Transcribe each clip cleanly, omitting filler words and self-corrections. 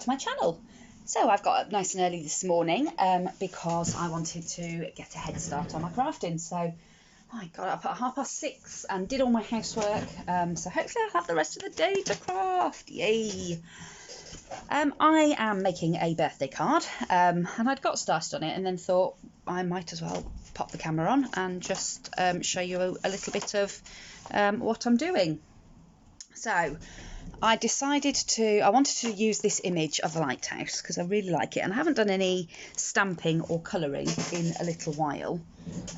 to my channel. So I've got up nice and early this morning because I wanted to get a head start on my crafting. So I got up at 6:30 and did all my housework. So hopefully I'll have the rest of the day to craft. Yay! I am making a birthday card and I'd got started on it and then thought I might as well pop the camera on and just show you a little bit of what I'm doing. So I decided I wanted to use this image of a lighthouse because I really like it, and I haven't done any stamping or colouring in a little while.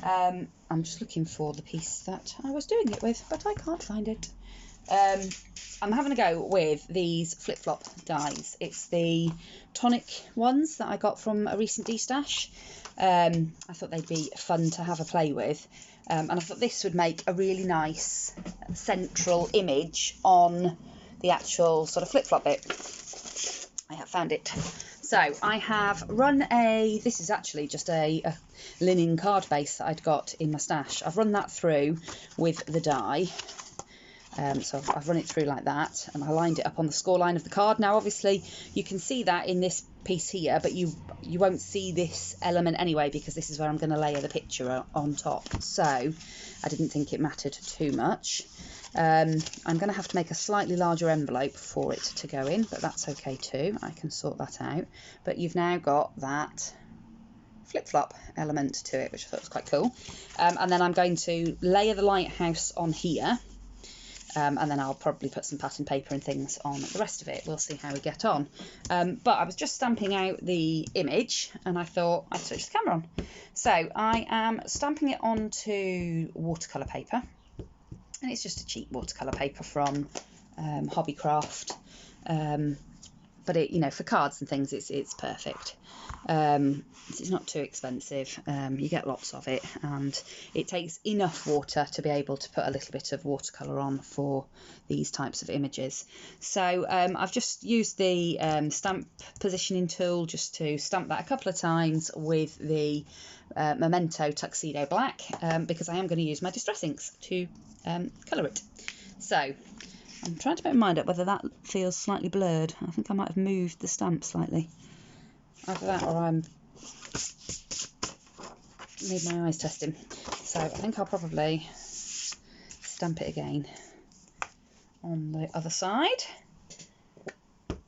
I'm just looking for the piece that I was doing it with, but I can't find it. I'm having a go with these flip-flop dies. It's the Tonic ones that I got from a recent destash. I thought they'd be fun to have a play with, and I thought this would make a really nice central image on the actual sort of flip-flop bit. I have found it. So I have run this is actually just a linen card base that I'd got in my stash. I've run that through with the die. So I've run it through like that, and I lined it up on the score line of the card. Now obviously you can see that in this piece here, but you won't see this element anyway because this is where I'm going to layer the picture on top. So I didn't think it mattered too much. I'm going to have to make a slightly larger envelope for it to go in, but that's okay too. I can sort that out. But you've now got that flip-flop element to it, which I thought was quite cool. And then I'm going to layer the lighthouse on here. And then I'll probably put some pattern paper and things on the rest of it. We'll see how we get on. But I was just stamping out the image and I thought I'd switch the camera on. So I am stamping it onto watercolour paper. And it's just a cheap watercolour paper from Hobbycraft. But it, for cards and things, it's perfect. It's not too expensive. You get lots of it, and it takes enough water to be able to put a little bit of watercolour on for these types of images. So I've just used the stamp positioning tool just to stamp that a couple of times with the Memento Tuxedo Black because I am going to use my Distress inks to colour it. So I'm trying to make my mind up whether that feels slightly blurred. I think I might have moved the stamp slightly. Either that or I'm need my eyes testing. So I think I'll probably stamp it again on the other side. Don't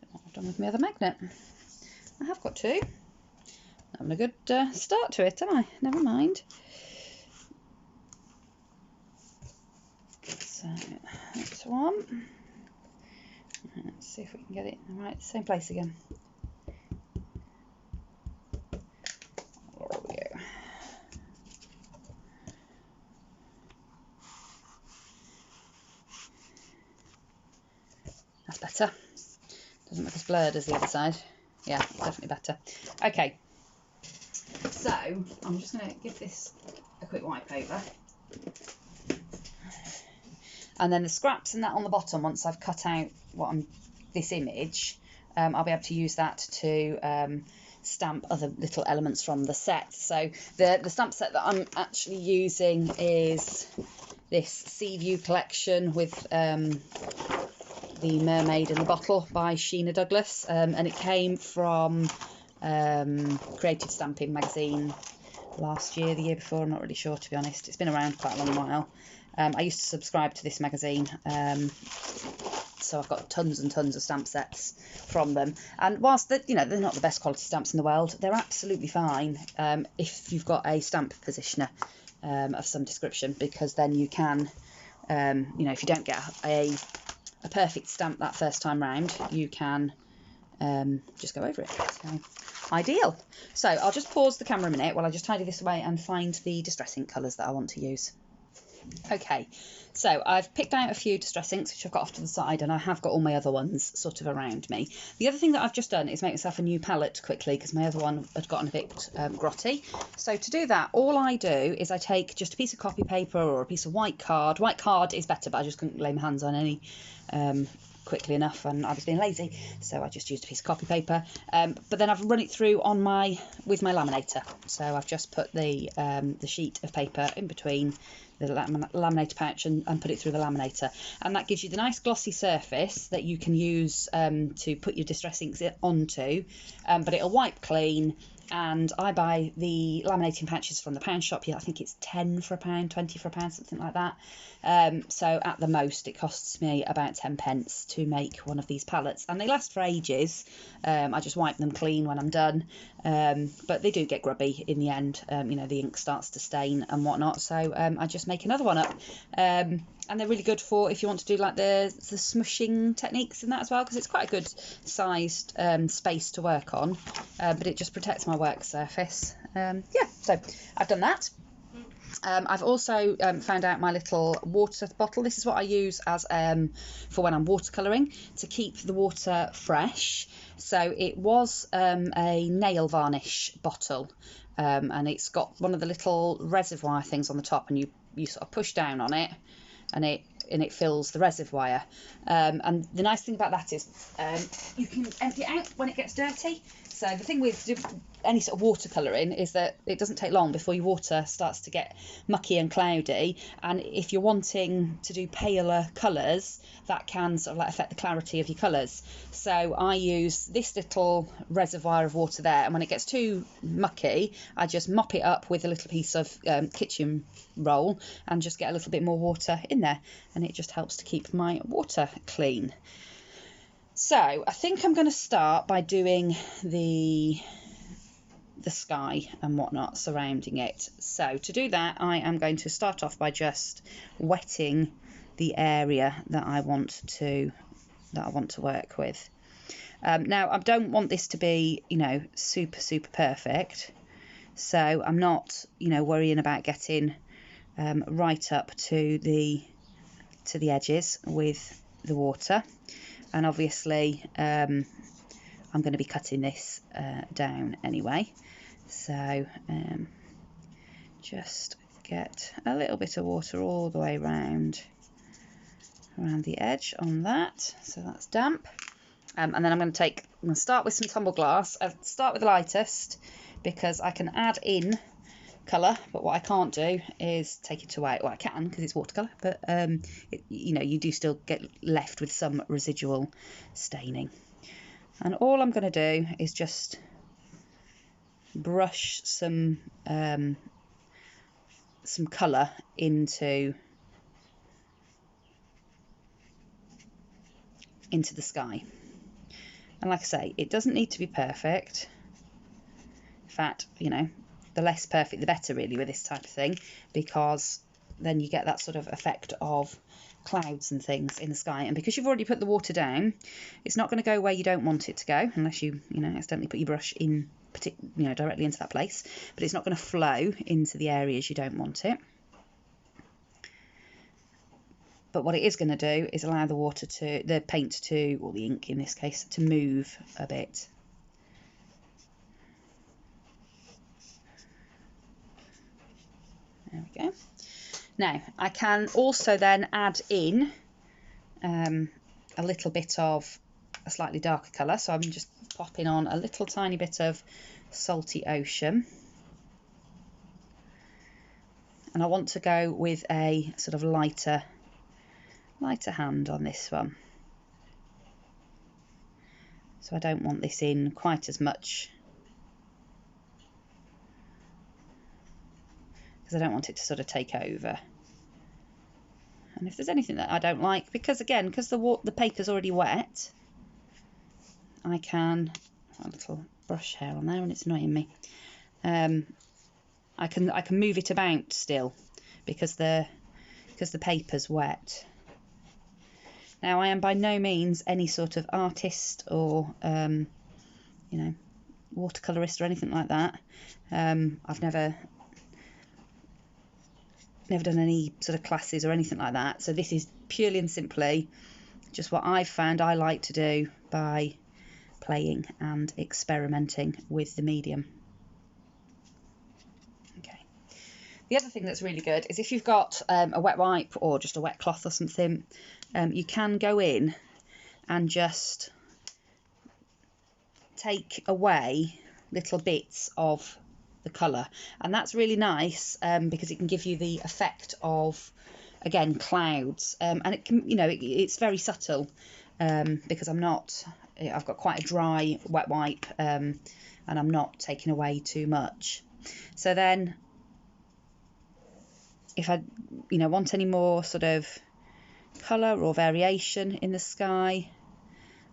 know what I've done with my other magnet. I have got two. Having a good start to it, am I? Never mind. So that's one. Let's see if we can get it in the right same place again. There we go. That's better. Doesn't look as blurred as the other side. Yeah, definitely better. Okay. So I'm just going to give this a quick wipe over. And then the scraps and that on the bottom, once I've cut out this image, I'll be able to use that to stamp other little elements from the set. So the stamp set that I'm actually using is this Sea View collection with the Mermaid in the Bottle by Sheena Douglas, and it came from Creative Stamping magazine last year, the year before, I'm not really sure, to be honest. It's been around quite a long while. I used to subscribe to this magazine, so I've got tons and tons of stamp sets from them. And whilst they're not the best quality stamps in the world, they're absolutely fine if you've got a stamp positioner of some description, because then you can, if you don't get a perfect stamp that first time round, you can just go over it. So, ideal. So I'll just pause the camera a minute while I just tidy this away and find the Distress ink colours that I want to use. Okay, so I've picked out a few Distress inks which I've got off to the side, and I have got all my other ones sort of around me. The other thing that I've just done is make myself a new palette quickly because my other one had gotten a bit grotty. So to do that, all I do is I take just a piece of copy paper or a piece of white card. White card is better, but I just couldn't lay my hands on any quickly enough, and I was being lazy, so I just used a piece of copy paper. But then I've run it through on with my laminator. So I've just put the sheet of paper in between the laminator pouch and put it through the laminator, and that gives you the nice glossy surface that you can use to put your distress inks onto, but it'll wipe clean. And I buy the laminating patches from the pound shop. Yeah, I think it's 10 for £1, 20 for £1, something like that. So at the most it costs me about 10 pence to make one of these palettes, and they last for ages. I just wipe them clean when I'm done, but they do get grubby in the end. You know, the ink starts to stain and whatnot, so I just make another one up. And they're really good for if you want to do like the smushing techniques and that as well, because it's quite a good sized space to work on, but it just protects my work surface. Yeah, so I've done that. I've also found out my little water bottle. This is what I use as for when I'm watercolouring, to keep the water fresh. So it was a nail varnish bottle, and it's got one of the little reservoir things on the top, and you sort of push down on it, and it fills the reservoir. And the nice thing about that is you can empty it out when it gets dirty. So the thing with any sort of watercolouring is that it doesn't take long before your water starts to get mucky and cloudy, and if you're wanting to do paler colours, that can sort of like affect the clarity of your colours. So I use this little reservoir of water there, and when it gets too mucky, I just mop it up with a little piece of kitchen roll and just get a little bit more water in there, and it just helps to keep my water clean. So I think I'm going to start by doing the sky and whatnot surrounding it. So to do that, I am going to start off by just wetting the area that I want to work with. Now I don't want this to be, you know, super perfect, so I'm not, you know, worrying about getting right up to the edges with the water. And obviously I'm going to be cutting this down anyway, so just get a little bit of water all the way around the edge on that, so that's damp. And then I'm going to start with some tumble glass. I'll start with the lightest because I can add in colour, but what I can't do is take it away. Well, I can because it's watercolour, but you know, you do still get left with some residual staining. And all I'm going to do is just brush some colour into the sky. And like I say, it doesn't need to be perfect. In fact, you know, the less perfect the better really with this type of thing, because then you get that sort of effect of clouds and things in the sky. And because you've already put the water down, it's not going to go where you don't want it to go, unless you know, accidentally put your brush in, you know, directly into that place. But it's not going to flow into the areas you don't want it. But what it is going to do is allow the paint to, or the ink in this case, to move a bit. There we go. Now I can also then add in a little bit of a slightly darker colour, so I'm just popping on a little tiny bit of Salty Ocean, and I want to go with a sort of lighter hand on this one, so I don't want this in quite as much, because I don't want it to sort of take over. And if there's anything that I don't like, because the paper's already wet, I can, a little brush hair on there and it's annoying me, I can move it about still, because the paper's wet. Now I am by no means any sort of artist or you know, watercolourist or anything like that. I've never done any sort of classes or anything like that, so this is purely and simply just what I've found I like to do by playing and experimenting with the medium. Okay. The other thing that's really good is if you've got a wet wipe or just a wet cloth or something, you can go in and just take away little bits of the colour, and that's really nice because it can give you the effect of, again, clouds, and it can, you know, it's very subtle because I've got quite a dry wet wipe, and I'm not taking away too much. So then if I, you know, want any more sort of colour or variation in the sky,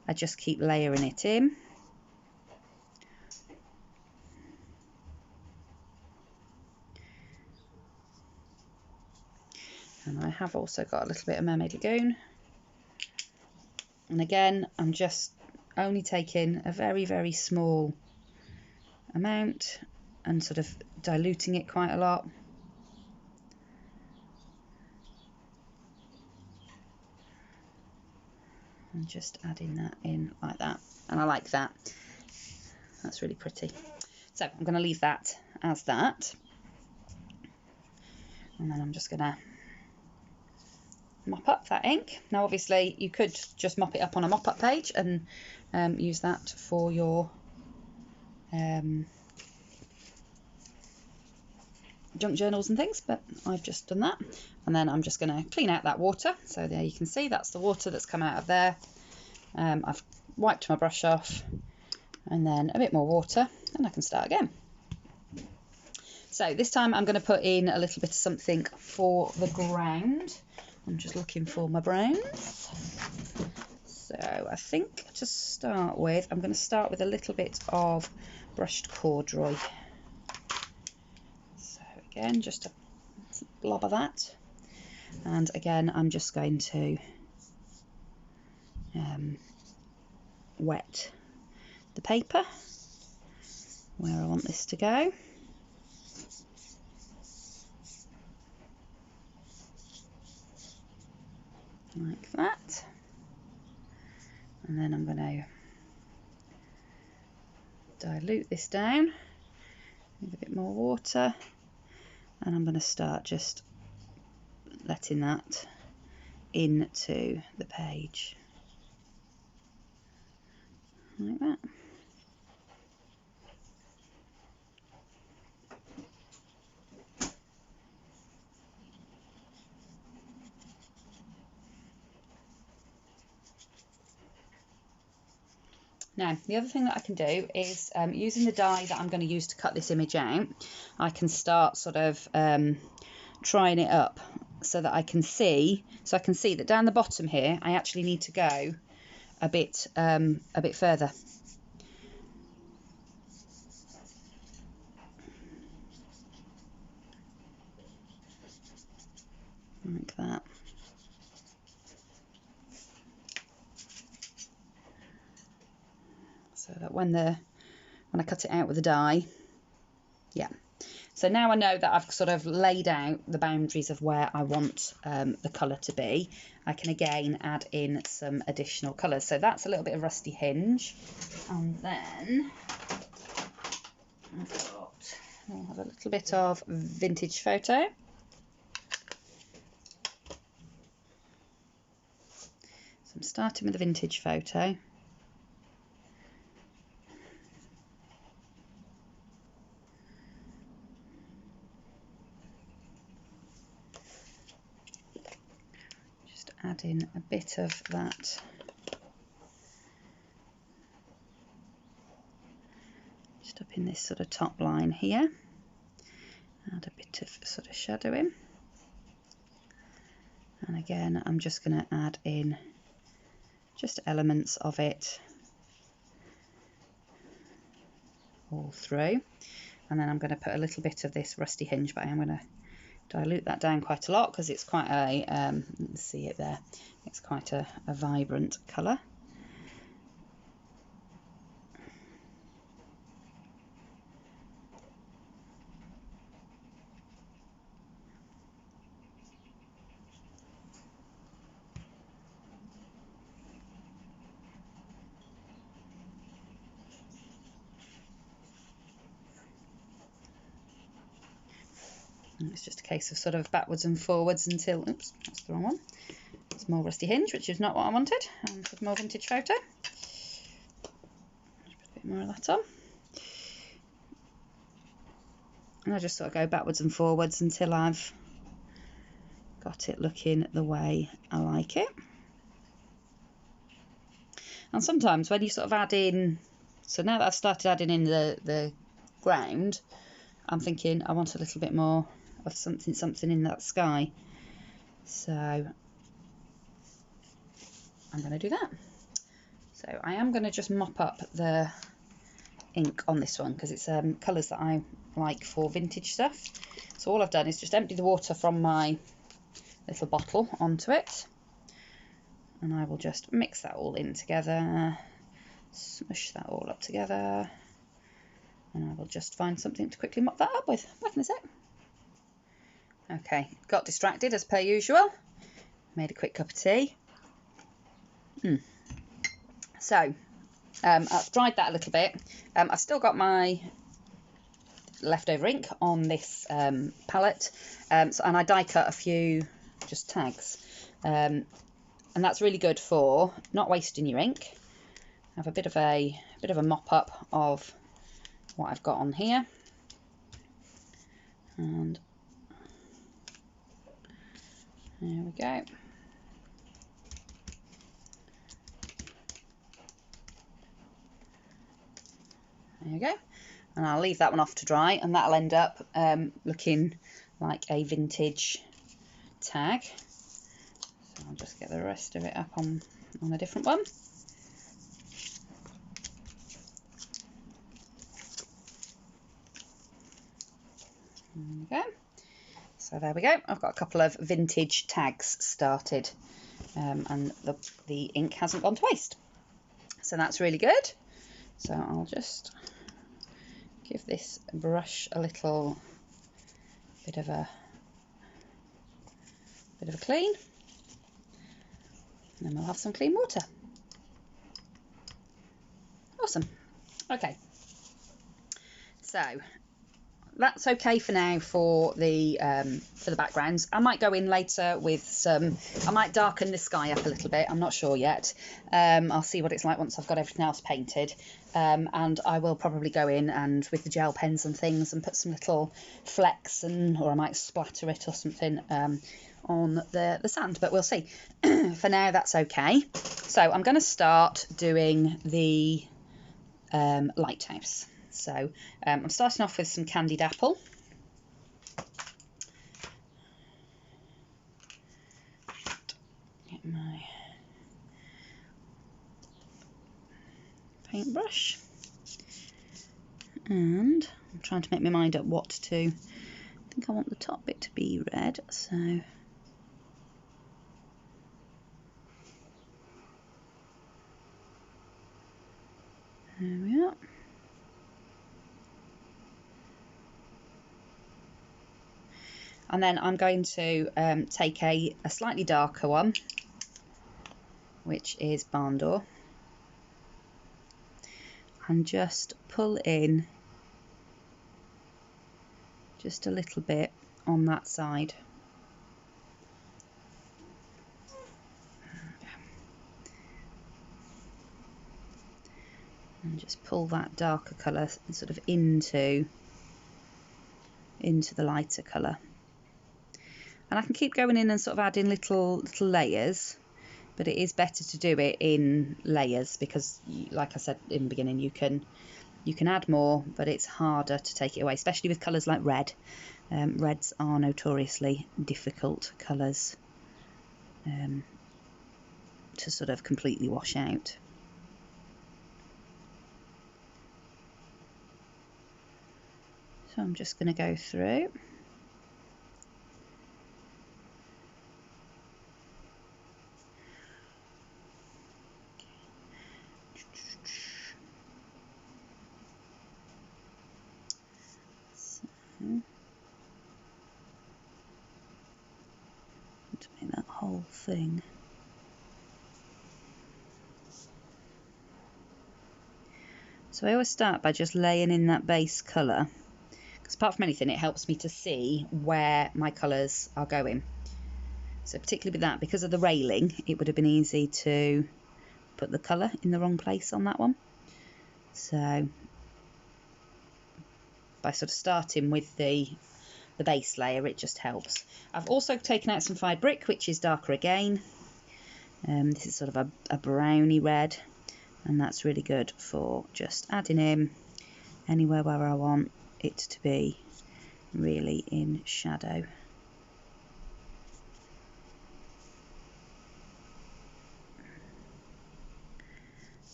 I just keep layering it in. And I have also got a little bit of Mermaid Lagoon. And again, I'm just only taking a very, very small amount and sort of diluting it quite a lot. And just adding that in like that. And I like that. That's really pretty. So I'm going to leave that as that. And then I'm just going to mop up that ink. Now obviously you could just mop it up on a mop up page and use that for your junk journals and things, but I've just done that. And then I'm just going to clean out that water. So there you can see that's the water that's come out of there. I've wiped my brush off and then a bit more water and I can start again. So this time I'm going to put in a little bit of something for the ground. I'm just looking for my browns. So I think to start with, I'm going to start with a little bit of brushed corduroy. So again, just a blob of that. And again, I'm just going to wet the paper where I want this to go. Like that. And then I'm going to dilute this down with a bit more water, and I'm going to start just letting that into the page like that. Now, the other thing that I can do is using the die that I'm going to use to cut this image out, I can start sort of trying it up so that I can see that down the bottom here, I actually need to go a bit further. Like that. So that when I cut it out with the die, yeah. So now I know that I've sort of laid out the boundaries of where I want the colour to be. I can again add in some additional colours. So that's a little bit of Rusty Hinge. And then I'll have a little bit of Vintage Photo. So I'm starting with the Vintage Photo. Add in a bit of that just up in this sort of top line here. Add a bit of sort of shadowing, and again I'm just going to add in just elements of it all through, and then I'm going to put a little bit of this Rusty Hinge, but I'm going to dilute that down quite a lot because it's quite a, see it there, it's quite a vibrant colour. And it's just a case of sort of backwards and forwards until, oops, that's the wrong one, Small rusty hinge, which is not what I wanted, for the more vintage photo. Put a bit more of that on. And I just sort of go backwards and forwards until I've got it looking the way I like it. And sometimes when you sort of add in, so now that I've started adding in the ground, I'm thinking I want a little bit more of something in that sky. So I'm going to do that. So I am going to just mop up the ink on this one because it's colours that I like for vintage stuff. So all I've done is just empty the water from my little bottle onto it, and I will just mix that all in together, smush that all up together, and I will just find something to quickly mop that up with. Back in a sec. Okay, got distracted as per usual. Made a quick cup of tea. So I've dried that a little bit. I've still got my leftover ink on this palette, and I die cut a few just tags, and that's really good for not wasting your ink. Have a bit of a mop up of what I've got on here, and there we go. There you go, and I'll leave that one off to dry, and that'll end up looking like a vintage tag. So I'll just get the rest of it up on a different one. There we go. So there we go. I've got a couple of vintage tags started, and the ink hasn't gone to waste. So that's really good. So I'll just give this brush a little bit of a clean, and then we'll have some clean water. Awesome. Okay, so that's okay for now for the backgrounds. I might go in later with some, I might darken the sky up a little bit, I'm not sure yet. I'll see what it's like once I've got everything else painted, and I will probably go in and with the gel pens and things and put some little flecks, or I might splatter it or something on the sand, but we'll see. For now that's okay. So I'm going to start doing the lighthouse. So I'm starting off with some candied apple. Get my paintbrush, and I'm trying to make my mind up what to. I think I want the top bit to be red, so there we are. And then I'm going to take a slightly darker one, which is Barn Door, and just pull in just a little bit on that side. And just pull that darker colour sort of into the lighter colour. And I can keep going in and sort of adding little layers, but it is better to do it in layers because, like I said in the beginning, you can add more, but it's harder to take it away, especially with colours like red. Reds are notoriously difficult colours to sort of completely wash out. So I'm just going to go through. To make that whole thing. So I always start by just laying in that base colour, because apart from anything it helps me to see where my colours are going. So particularly with that, because of the railing, it would have been easy to put the colour in the wrong place on that one. So by sort of starting with the base layer, it just helps. I've also taken out some fine brick, which is darker again. This is sort of a browny red, and that's really good for just adding in anywhere where I want it to be really in shadow.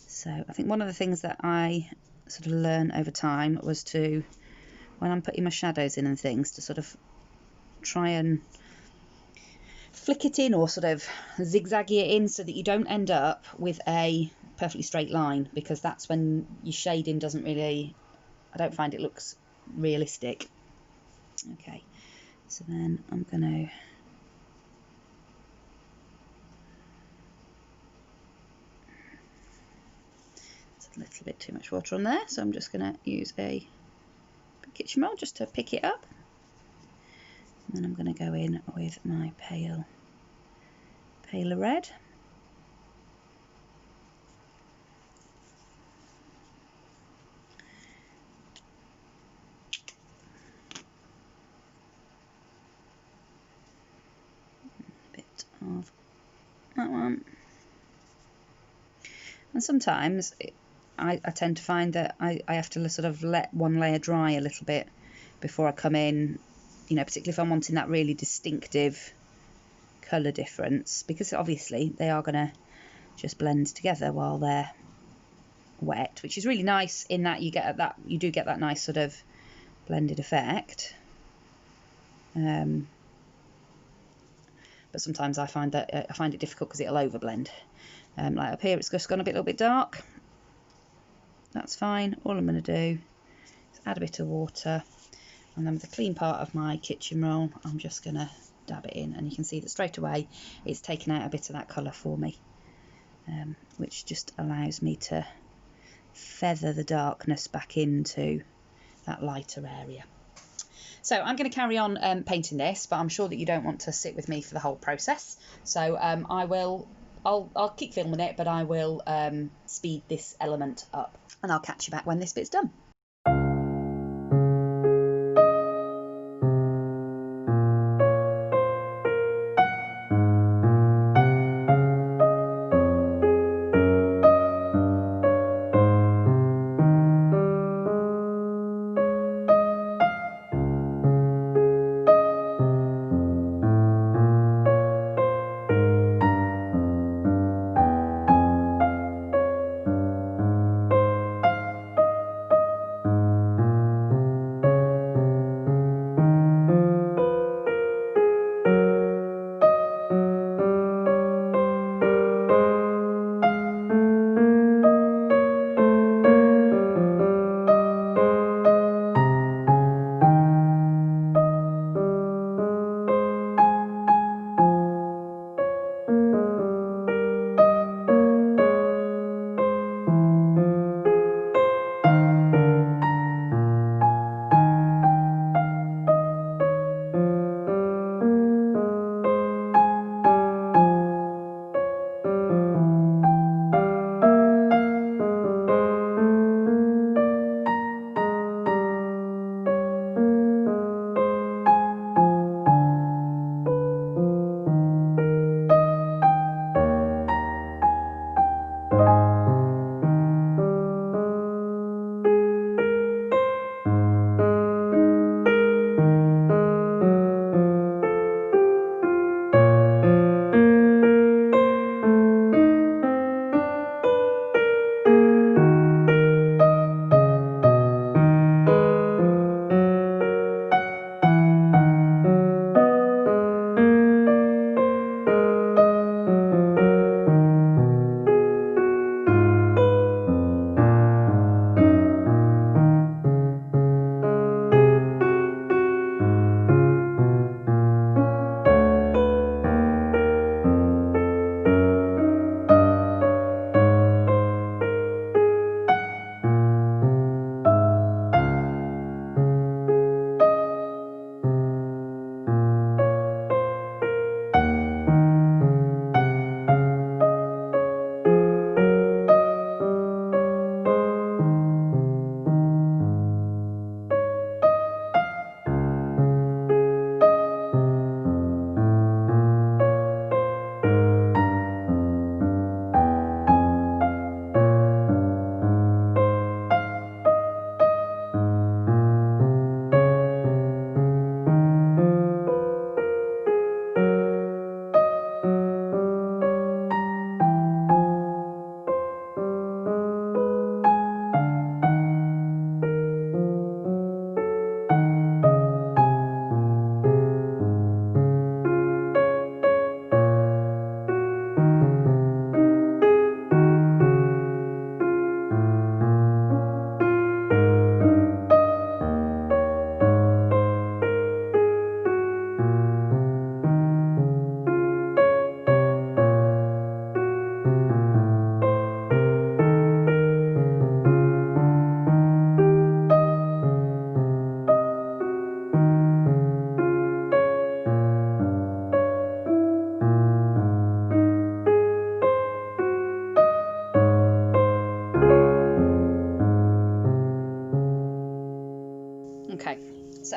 So I think one of the things that I sort of learned over time was to, when I'm putting my shadows in and things, to sort of try and flick it in or sort of zigzag it in so that you don't end up with a perfectly straight line, because that's when your shading doesn't really, I don't find it looks realistic. Okay, so then I'm going to a little bit too much water on there, so I'm just going to use a kitchen roll just to pick it up, and then I'm going to go in with my paler red. A bit of that one, and sometimes I tend to find that I have to sort of let one layer dry a little bit before I come in, you know, particularly if I'm wanting that really distinctive colour difference, because obviously they are going to just blend together while they're wet, which is really nice in that you do get that nice sort of blended effect. But sometimes I find it difficult because it'll overblend. Like up here, it's just gone a little bit dark. That's fine. All I'm going to do is add a bit of water, and then with the clean part of my kitchen roll, I'm just going to dab it in, and you can see that straight away it's taken out a bit of that colour for me, which just allows me to feather the darkness back into that lighter area. So I'm going to carry on painting this, but I'm sure that you don't want to sit with me for the whole process. So I'll keep filming it, but I will speed this element up, and I'll catch you back when this bit's done.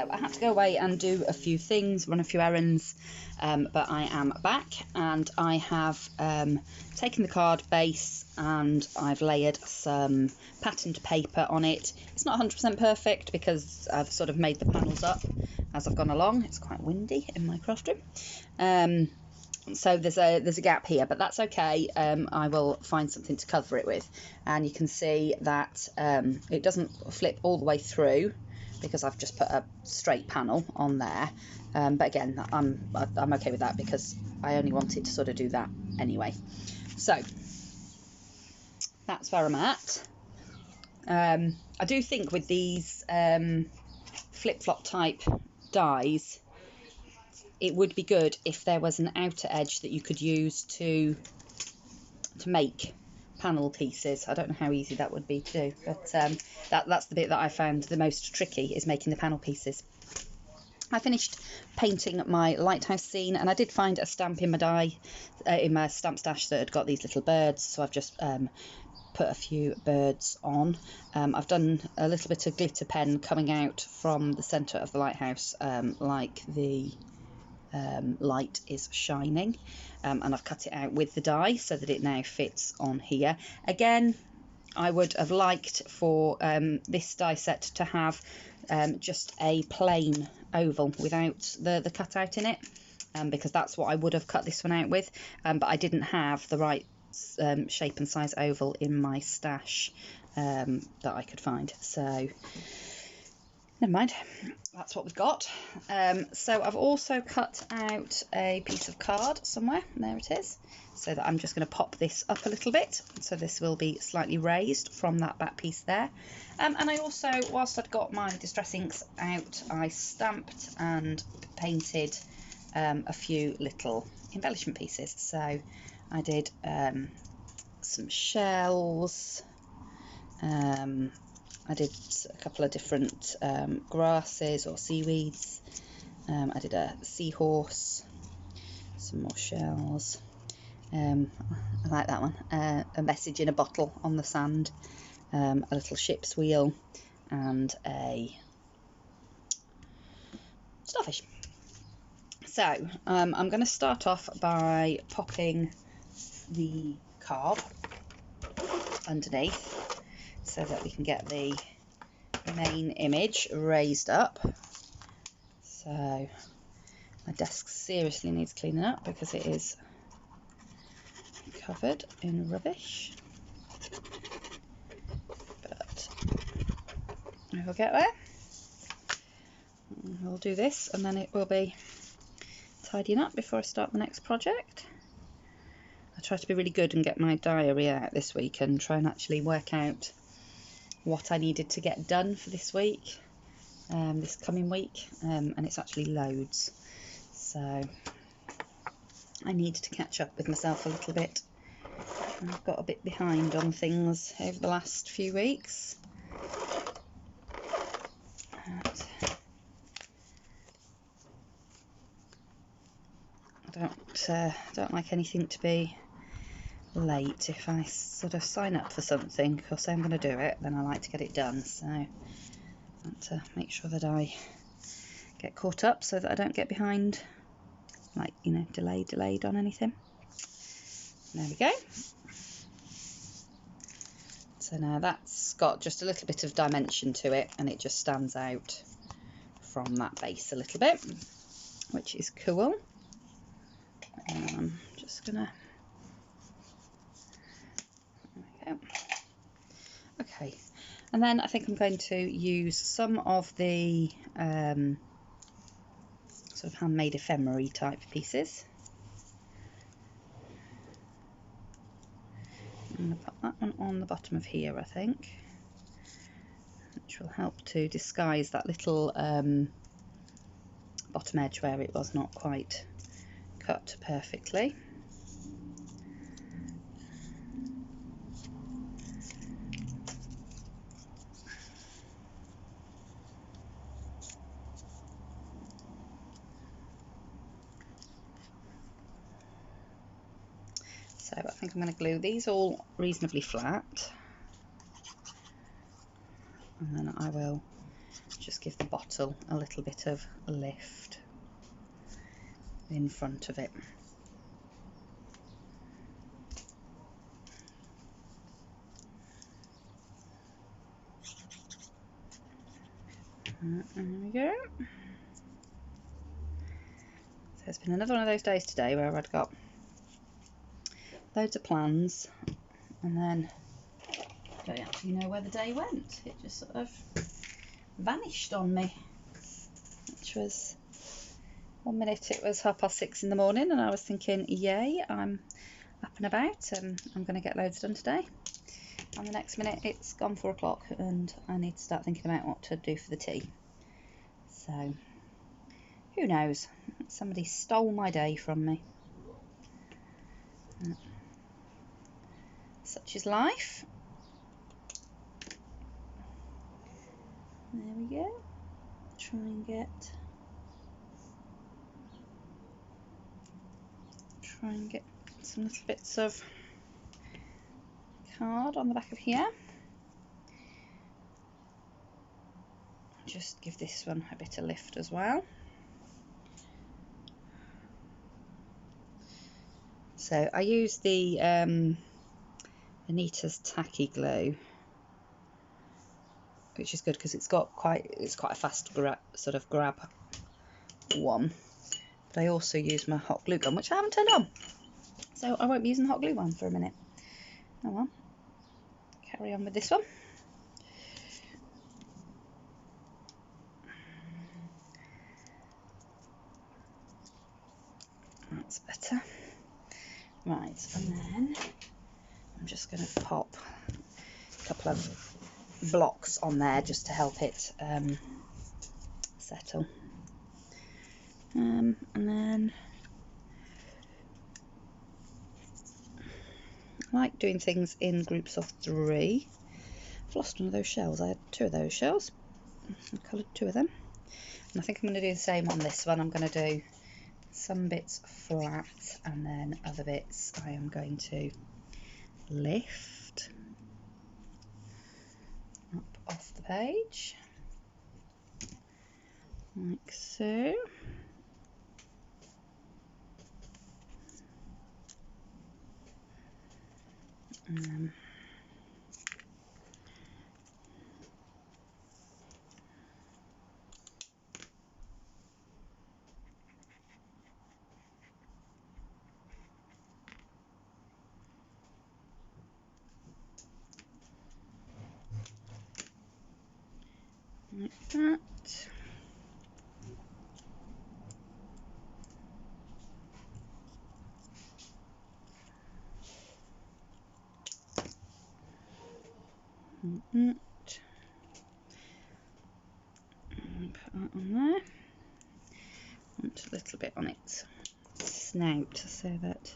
So I had to go away and do a few things, run a few errands, but I am back, and I have taken the card base and I've layered some patterned paper on it. It's not 100% perfect because I've sort of made the panels up as I've gone along. It's quite windy in my craft room. So there's a gap here, but that's okay. I will find something to cover it with, and you can see that it doesn't flip all the way through because I've just put a straight panel on there. But again, I'm okay with that because I only wanted to sort of do that anyway. So that's where I'm at. I do think with these flip-flop type dies, it would be good if there was an outer edge that you could use to make panel pieces. I don't know how easy that would be to do, but that's the bit that I found the most tricky, is making the panel pieces. I finished painting my lighthouse scene, and I did find a stamp in my die, in my stamp stash, that had got these little birds, so I've just put a few birds on. I've done a little bit of glitter pen coming out from the centre of the lighthouse, like the light is shining, and I've cut it out with the die so that it now fits on here. Again, I would have liked for this die set to have just a plain oval without the cutout in it, because that's what I would have cut this one out with, but I didn't have the right shape and size oval in my stash that I could find, so never mind, that's what we've got. So I've also cut out a piece of card somewhere, there it is, so that I'm just going to pop this up a little bit, so this will be slightly raised from that back piece there. And I also, whilst I'd got my distress inks out, I stamped and painted a few little embellishment pieces. So I did some shells, I did a couple of different grasses or seaweeds. I did a seahorse, some more shells. I like that one. A message in a bottle on the sand, a little ship's wheel, and a starfish. So I'm going to start off by popping the card underneath, so that we can get the main image raised up. So my desk seriously needs cleaning up because it is covered in rubbish, but we'll get there. We'll do this and then it will be tidying up before I start the next project. I try to be really good and get my diary out this week and try and actually work out what I needed to get done for this week, this coming week, and it's actually loads, so I need to catch up with myself a little bit. I've got a bit behind on things over the last few weeks. I don't like anything to be late. If I sort of sign up for something or say I'm going to do it, then I like to get it done, so I want to make sure that I get caught up so that I don't get behind, like, you know, delayed on anything. There we go. So now that's got just a little bit of dimension to it, and it just stands out from that base a little bit, which is cool. I'm just gonna, there we go. Okay, and then I think I'm going to use some of the sort of handmade ephemera type pieces. I'm going to put that one on the bottom of here, I think, which will help to disguise that little bottom edge where it was not quite cut perfectly. So I think I'm going to glue these all reasonably flat, and then I will just give the bottle a little bit of lift in front of it. There we go. So it's been another one of those days today where I'd got loads of plans and then I don't actually know where the day went. It just sort of vanished on me, which was, one minute it was 6:30 in the morning and I was thinking, yay, I'm up and about and I'm going to get loads done today, and the next minute it's gone 4 o'clock and I need to start thinking about what to do for the tea. So who knows, somebody stole my day from me. Such is life. There we go. Try and get some little bits of card on the back of here. Just give this one a bit of lift as well. So I use the Anita's Tacky Glue, which is good because it's quite a fast sort of grab one. But I also use my hot glue gun, which I haven't turned on, so I won't be using the hot glue one for a minute. Oh well, carry on with this one. That's better. Right, and then I'm just going to pop a couple of blocks on there just to help it settle. And then I like doing things in groups of 3. I've lost one of those shells. I had 2 of those shells. I coloured 2 of them. And I think I'm going to do the same on this one. I'm going to do some bits flat and then other bits I am going to lift up off the page, like so. Like that. Put that on there. Want a little bit on its snout so that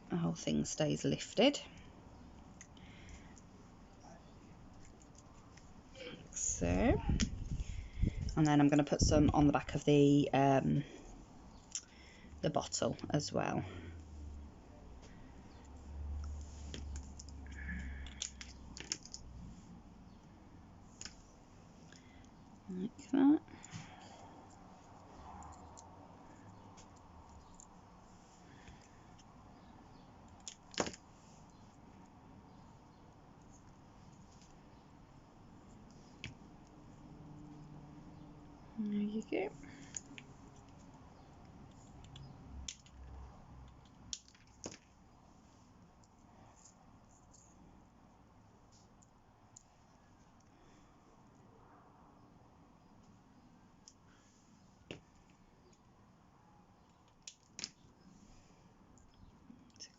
the whole thing stays lifted. So, and then I'm going to put some on the back of the bottle as well. Like that. There you go.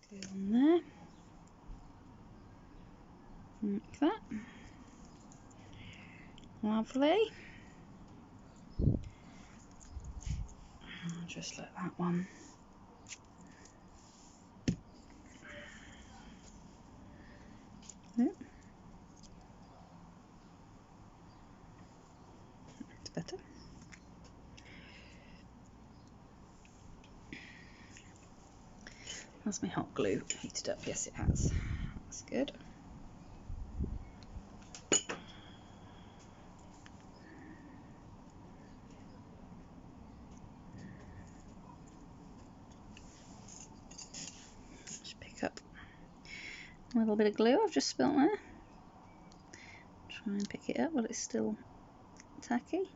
Glue on there, like that. Lovely. I'll just let that one it's better. Has my hot glue heated up? Yes, it has. That's good. a little bit of glue I've just spilt there. Try and pick it up while it's still tacky.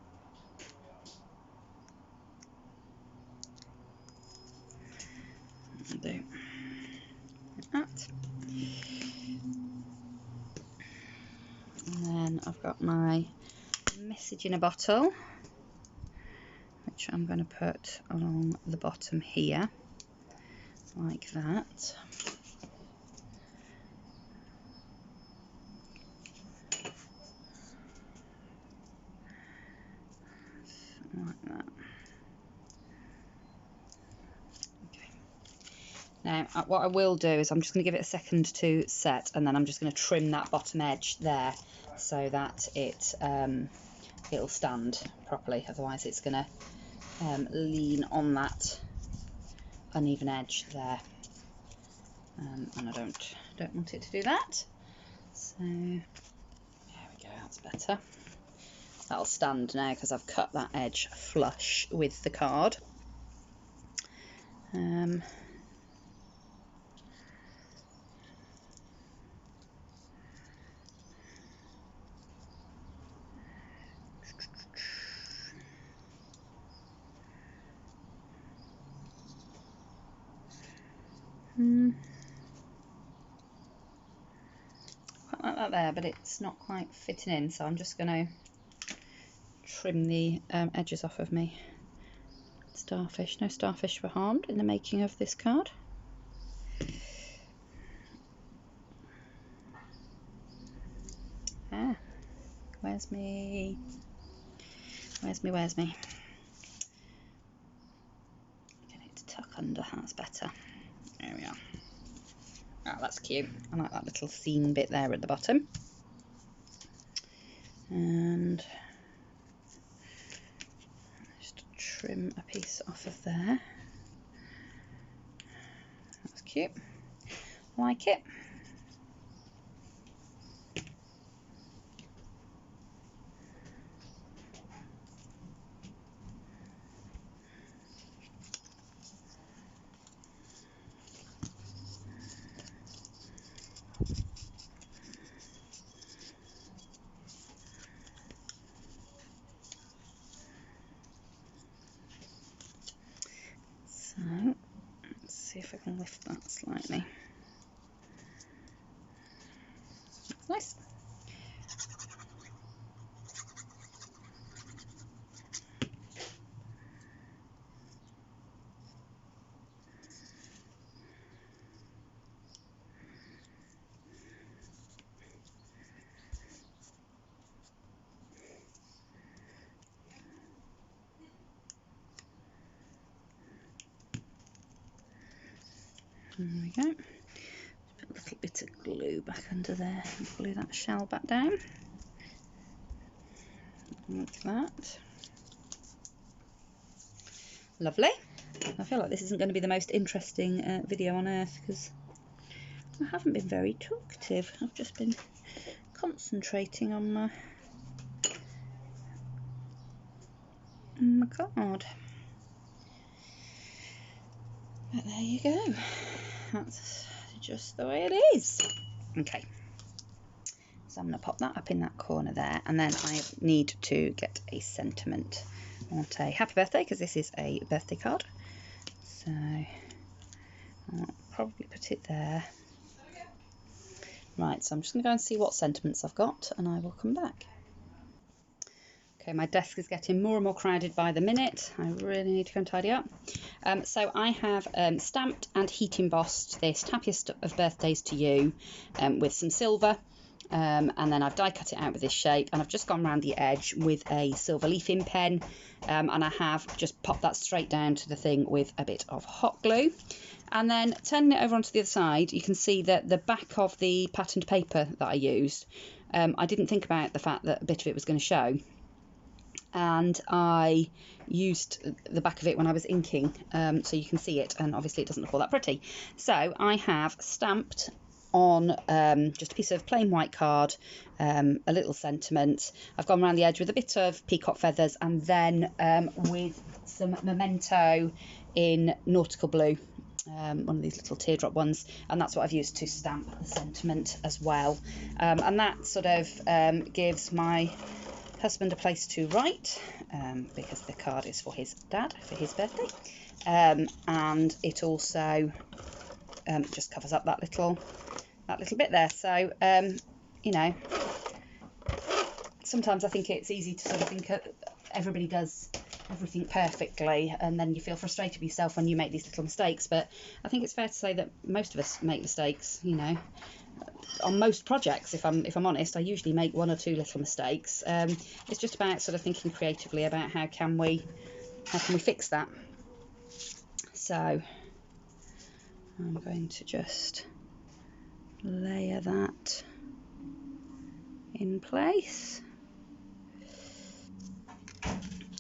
I'll do like that. And then I've got my message in a bottle, which I'm going to put along the bottom here, like that. Like that. Okay. Now, what I will do is I'm just going to give it a second to set, and then I'm just going to trim that bottom edge there so that it'll stand properly. Otherwise, it's going to lean on that uneven edge there, and I don't want it to do that. So there we go. That's better. That'll stand now because I've cut that edge flush with the card. Quite like that there, but it's not quite fitting in, so I'm just going to trim the edges off of me starfish. No starfish were harmed in the making of this card. Where's me? I need to tuck under. That's better. There we are. Oh, that's cute. I like that little seam bit there at the bottom. And just trim a piece off of there. That's cute. I like it. So let's see if I can lift that slightly. Nice. There we go. Put a little bit of glue back under there and glue that shell back down. Like that. Lovely. I feel like this isn't going to be the most interesting video on earth because I haven't been very talkative. I've just been concentrating on my card. But there you go. That's just the way it is. Okay. So I'm going to pop that up in that corner there, and then I need to get a sentiment. I want a happy birthday because this is a birthday card. So I'll probably put it there. Right, so I'm just going to go and see what sentiments I've got, and I will come back. Okay, my desk is getting more and more crowded by the minute. I really need to go and tidy up. So I have stamped and heat embossed this Happiest of Birthdays to You with some silver. And then I've die cut it out with this shape, and I've just gone around the edge with a silver leafing pen, and I have just popped that straight down to the thing with a bit of hot glue. And then turning it over onto the other side, you can see that the back of the patterned paper that I used, I didn't think about the fact that a bit of it was going to show. And I used the back of it when I was inking, so you can see it, and obviously it doesn't look all that pretty. So I have stamped on just a piece of plain white card, a little sentiment. I've gone around the edge with a bit of peacock feathers, and then with some memento in nautical blue, one of these little teardrop ones, and that's what I've used to stamp the sentiment as well. And that sort of gives my husband a place to write, because the card is for his dad for his birthday, and it also just covers up that little bit there. So you know, sometimes I think it's easy to sort of think everybody does everything perfectly, and then you feel frustrated with yourself when you make these little mistakes. But I think it's fair to say that most of us make mistakes, you know. On most projects, if I'm honest, I usually make one or two little mistakes. It's just about sort of thinking creatively about how can we fix that. So I'm going to just layer that in place.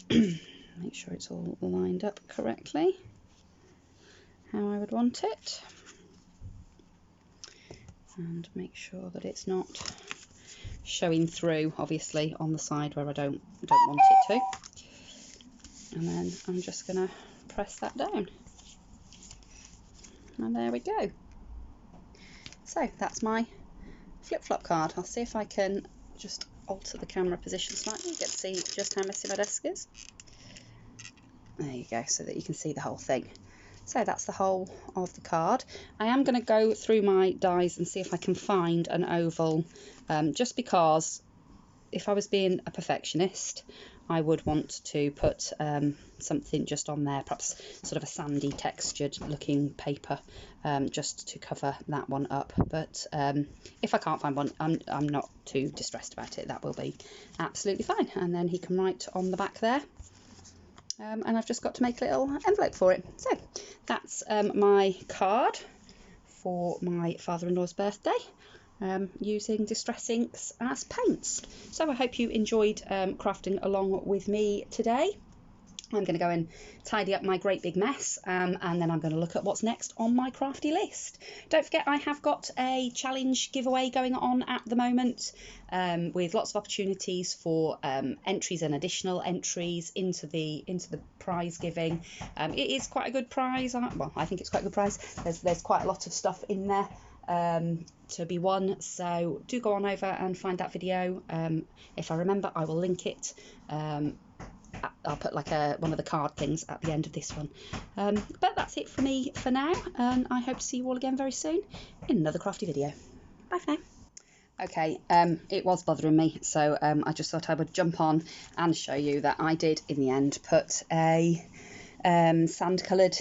Make sure it's all lined up correctly, how I would want it, and make sure that it's not showing through, obviously, on the side where I don't want it to. And then I'm just going to press that down, and there we go. So that's my flip-flop card. I'll see if I can just alter the camera position slightly, get to see just how messy my desk is. There you go, so that you can see the whole thing. So that's the whole of the card. I am going to go through my dies and see if I can find an oval, just because if I was being a perfectionist, I would want to put something just on there, perhaps sort of a sandy textured looking paper, just to cover that one up. But if I can't find one, I'm not too distressed about it. That will be absolutely fine. And then he can write on the back there. And I've just got to make a little envelope for it. So that's my card for my father-in-law's birthday, using Distress Inks as paints. So I hope you enjoyed crafting along with me today. I'm going to go and tidy up my great big mess, and then I'm going to look at what's next on my crafty list. Don't forget, I have got a challenge giveaway going on at the moment, with lots of opportunities for entries and additional entries into the prize giving. It is quite a good prize. Well, I think it's quite a good prize. There's quite a lot of stuff in there to be won, so do go on over and find that video. If I remember, I will link it. I'll put like one of the card things at the end of this one. But that's it for me for now, and I hope to see you all again very soon in another crafty video. Bye for now. Okay, it was bothering me, so I just thought I would jump on and show you that I did in the end put a sand coloured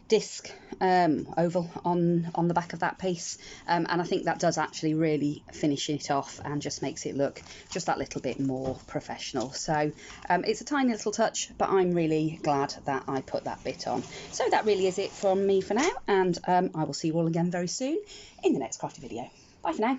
disc oval on the back of that piece, and I think that does actually really finish it off and just makes it look just that little bit more professional. So it's a tiny little touch, but I'm really glad that I put that bit on. So that really is it from me for now, and I will see you all again very soon in the next crafty video. Bye for now.